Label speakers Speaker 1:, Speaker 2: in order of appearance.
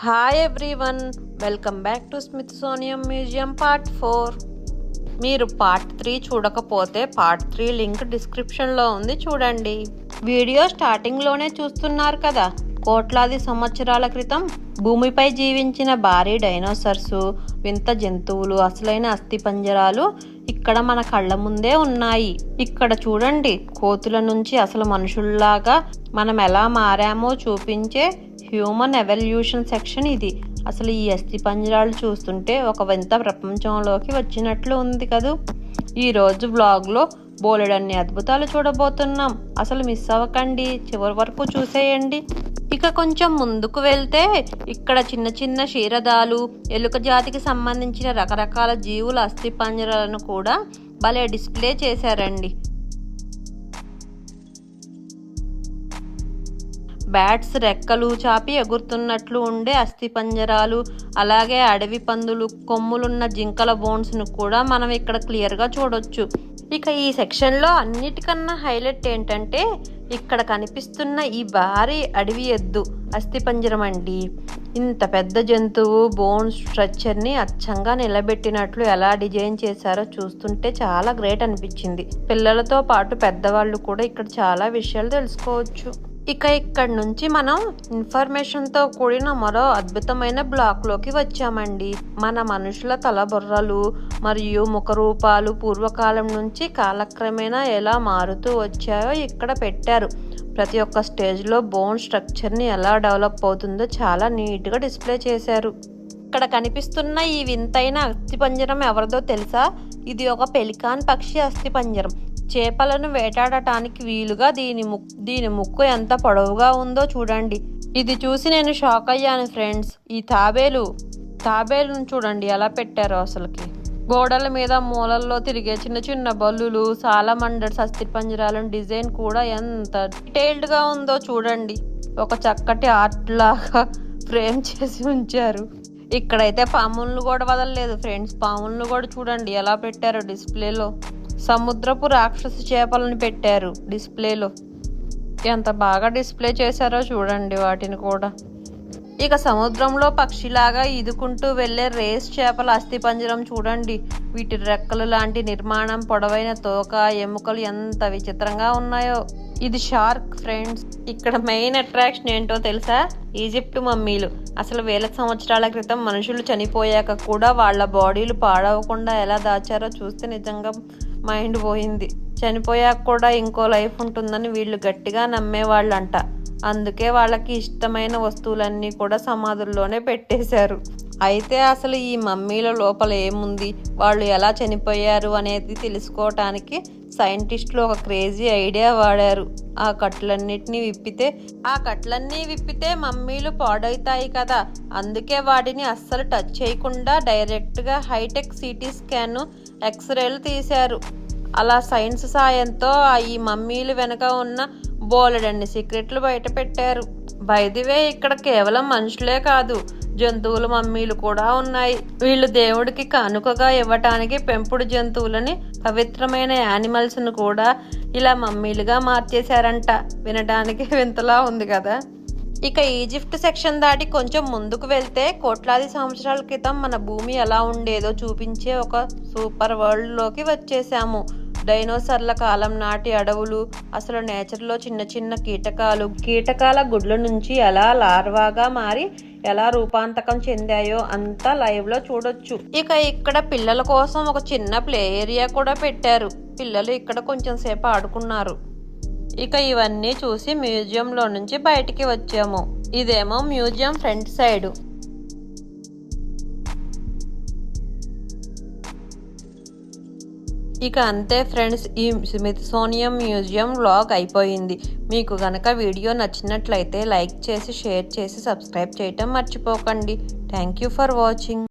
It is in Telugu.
Speaker 1: Hi everyone, welcome back to Smithsonian museum part 4. మీరు పార్ట్ 3 చూడకపోతే పార్ట్ 3 లింక్ డిస్క్రిప్షన్లో ఉంది, చూడండి. వీడియో స్టార్టింగ్లోనే చూస్తున్నారు కదా, కోట్లాది సంవత్సరాల క్రితం భూమిపై జీవించిన భారీ డైనోసార్స్, వింత జంతువులు, అసలైన అస్థిపంజరాలు ఇక్కడ మన కళ్ళ ముందే ఉన్నాయి. ఇక్కడ చూడండి, కోతుల నుంచి అసలు మనుషుల్లాగా మనం ఎలా మారామో చూపించే హ్యూమన్ ఎవల్యూషన్ సెక్షన్ ఇది. అసలు ఈ అస్థిపంజరాలు చూస్తుంటే ఒక వింత ప్రపంచంలోకి వచ్చినట్లు ఉంది కదూ. ఈరోజు బ్లాగ్లో బోలెడన్ని అద్భుతాలు చూడబోతున్నాం. అసలు మిస్ అవ్వకండి, చివరి వరకు చూసేయండి. ఇక కొంచెం ముందుకు వెళ్తే ఇక్కడ చిన్న చిన్న క్షీరదాలు, ఎలుక జాతికి సంబంధించిన రకరకాల జీవుల అస్థిపంజరాలను కూడా భలే డిస్ప్లే చేశారండి. బ్యాట్స్ రెక్కలు చాపి ఎగురుతున్నట్లు ఉండే అస్థిపంజరాలు, అలాగే అడవి పందులు, కొమ్ములున్న జింకల బోన్స్ను కూడా మనం ఇక్కడ క్లియర్గా చూడొచ్చు. ఇక ఈ సెక్షన్లో అన్నిటికన్నా హైలైట్ ఏంటంటే ఇక్కడ కనిపిస్తున్న ఈ భారీ అడవి ఎద్దు అస్థిపంజరం అండి. ఇంత పెద్ద జంతువు బోన్ స్ట్రక్చర్ని అచ్చంగా నిలబెట్టినట్లు ఎలా డిజైన్ చేశారో చూస్తుంటే చాలా గ్రేట్ అనిపించింది. పిల్లలతో పాటు పెద్దవాళ్ళు కూడా ఇక్కడ చాలా విషయాలు తెలుసుకోవచ్చు. ఇక ఇక్కడ నుంచి మనం ఇన్ఫర్మేషన్తో కూడిన మరో అద్భుతమైన బ్లాక్లోకి వచ్చామండి. మన మనుషుల తలబుర్రలు మరియు ముఖరూపాలు పూర్వకాలం నుంచి కాలక్రమేణా ఎలా మారుతూ వచ్చాయో ఇక్కడ పెట్టారు. ప్రతి ఒక్క స్టేజ్లో బోన్ స్ట్రక్చర్ని ఎలా డెవలప్ అవుతుందో చాలా నీట్గా డిస్ప్లే చేశారు. ఇక్కడ కనిపిస్తున్న ఈ వింతైన అస్థిపంజరం ఎవరిదో తెలుసా? ఇది ఒక పెలికాన్ పక్షి అస్థిపంజరం. చేపలను వేటాడటానికి వీలుగా దీని ముక్కు ఎంత పొడవుగా ఉందో చూడండి. ఇది చూసి నేను షాక్ అయ్యాను ఫ్రెండ్స్. ఈ తాబేలును చూడండి ఎలా పెట్టారో. అసలుకి గోడల మీద మూలల్లో తిరిగే చిన్న చిన్న బల్లులు, సాలమండర్స్ అస్థిపంజరాలను డిజైన్ కూడా ఎంత డీటెయిల్డ్గా ఉందో చూడండి. ఒక చక్కటి ఆర్ట్ లాగా ఫ్రేమ్ చేసి ఉంచారు. ఇక్కడైతే పాములను కూడా వదలలేదు ఫ్రెండ్స్. పాములను కూడా చూడండి ఎలా పెట్టారో డిస్ప్లేలో. సముద్రపు రాక్షస చేపలను పెట్టారు డిస్ప్లేలో. ఎంత బాగా డిస్ప్లే చేశారో చూడండి వాటిని కూడా. ఇక సముద్రంలో పక్షిలాగా ఈదుకుంటూ వెళ్లే రేస్ చేపల అస్థిపంజరం చూడండి. వీటి రెక్కలు లాంటి నిర్మాణం, పొడవైన తోక, ఎముకలు ఎంత విచిత్రంగా ఉన్నాయో. ఇది షార్క్ ఫ్రెండ్స్. ఇక్కడ మెయిన్ అట్రాక్షన్ ఏంటో తెలుసా? ఈజిప్ట్ మమ్మీలు. అసలు వేల సంవత్సరాల క్రితం మనుషులు చనిపోయాక కూడా వాళ్ళ బాడీలు పాడవకుండా ఎలా దాచారో చూస్తే నిజంగా మైండ్ పోయింది. చనిపోయాక కూడా ఇంకో లైఫ్ ఉంటుందని వీళ్ళు గట్టిగా నమ్మేవాళ్ళంట. అందుకే వాళ్ళకి ఇష్టమైన వస్తువులన్నీ కూడా సమాధుల్లోనే పెట్టేశారు. అయితే అసలు ఈ మమ్మీల లోపల ఏముంది, వాళ్ళు ఎలా చనిపోయారు అనేది తెలుసుకోవటానికి సైంటిస్టులు ఒక క్రేజీ ఐడియా వాడారు. ఆ కట్లన్నీ విప్పితే మమ్మీలు పాడవుతాయి కదా. అందుకే వాటిని అస్సలు టచ్ చేయకుండా డైరెక్ట్గా హైటెక్ సిటీ స్కాన్, ఎక్స్రేలు తీశారు. అలా సైన్స్ సాయంతో ఈ మమ్మీలు వెనక ఉన్న బోలెడన్ని సీక్రెట్లు బయట పెట్టారు. బై ది వే, ఇక్కడ కేవలం మనుషులే కాదు, జంతువుల మమ్మీలు కూడా ఉన్నాయి. వీళ్ళు దేవుడికి కానుకగా ఇవ్వటానికి పెంపుడు జంతువులని, పవిత్రమైన యానిమల్స్ను కూడా ఇలా మమ్మీలుగా మార్చేశారంట. వినడానికి వింతలా ఉంది కదా. ఇక ఈజిప్ట్ సెక్షన్ దాటి కొంచెం ముందుకు వెళ్తే కోట్లాది సంవత్సరాల క్రితం మన భూమి ఎలా ఉండేదో చూపించే ఒక సూపర్ వరల్డ్లోకి వచ్చేసాము. డైనోసార్ల కాలం నాటి అడవులు, అసలు నేచర్లో చిన్న చిన్న కీటకాల గుడ్ల నుంచి ఎలా లార్వాగా మారి ఎలా రూపాంతకం చెందాయో అంతా లైవ్ లో చూడొచ్చు. ఇక ఇక్కడ పిల్లల కోసం ఒక చిన్న ప్లే ఏరియా కూడా పెట్టారు. పిల్లలు ఇక్కడ కొంచెం సేపు ఆడుకున్నారు. ఇక ఇవన్నీ చూసి మ్యూజియంలో నుంచి బయటికి వచ్చాము. ఇదేమో మ్యూజియం ఫ్రంట్ సైడ్. ఇక అంతే ఫ్రెండ్స్, ఈ స్మిథ్సోనియన్ మ్యూజియం వ్లాగ్ అయిపోయింది. మీకు గనక వీడియో నచ్చినట్లయితే లైక్ చేసి, షేర్ చేసి, సబ్స్క్రైబ్ చేయటం మర్చిపోకండి. Thank you for watching.